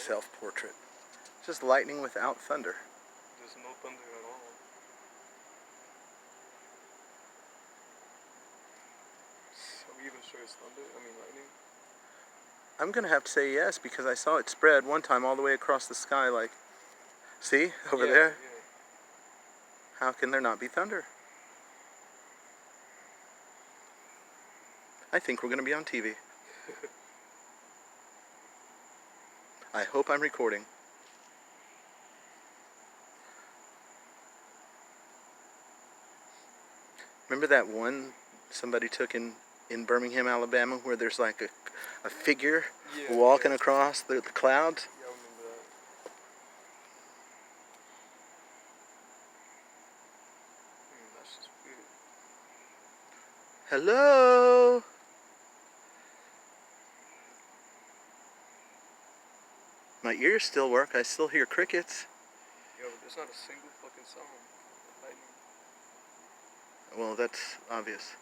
self-portrait. Just lightning without thunder. There's no thunder at all. Are we even sure it's thunder? I mean lightning? I'm gonna have to say yes because I saw it spread one time all the way across the sky like, see, over there? Yeah. How can there not be thunder? I think we're gonna be on TV. I hope I'm recording. Remember that one somebody took in Birmingham, Alabama, where there's like a figure walking across the clouds? Yeah, I remember that. That's just weird. Hello? My ears still work. I still hear crickets. Yo, there's not a single fucking sound. Lightning. Well, that's obvious.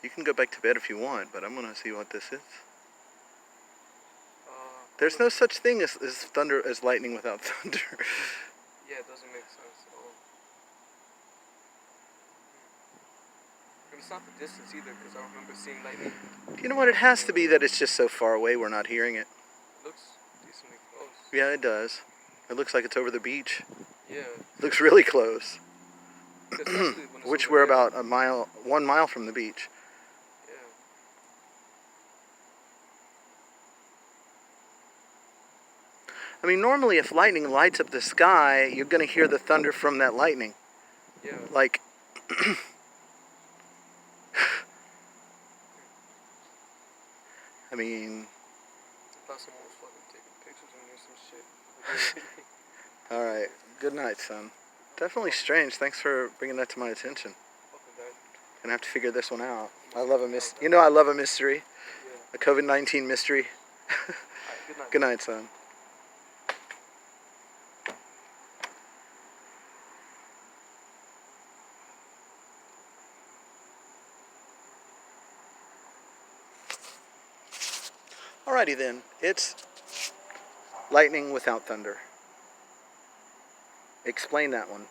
You can go back to bed if you want, but I'm gonna see what this is. There's no such thing as thunder, as lightning without thunder. Yeah, it doesn't make sense at all. And it's not the distance either, because I remember seeing lightning. You know what? It has to be that it's just so far away we're not hearing it. It looks decently close. Yeah, it does. It looks like it's over the beach. Yeah. It looks really close. Which we're there. about 1 mile from the beach. Yeah. I mean, normally if lightning lights up the sky, you're going to hear the thunder from that lightning. Yeah. Like, I mean... I thought someone was fucking taking pictures of me or some shit. Alright, good night, son. Definitely strange. Thanks for bringing that to my attention. Gonna have to figure this one out. I love a mystery. You know I love a mystery. Yeah. A COVID-19 mystery. Good night. Good night, son. Alrighty then. It's lightning without thunder. Explain that one.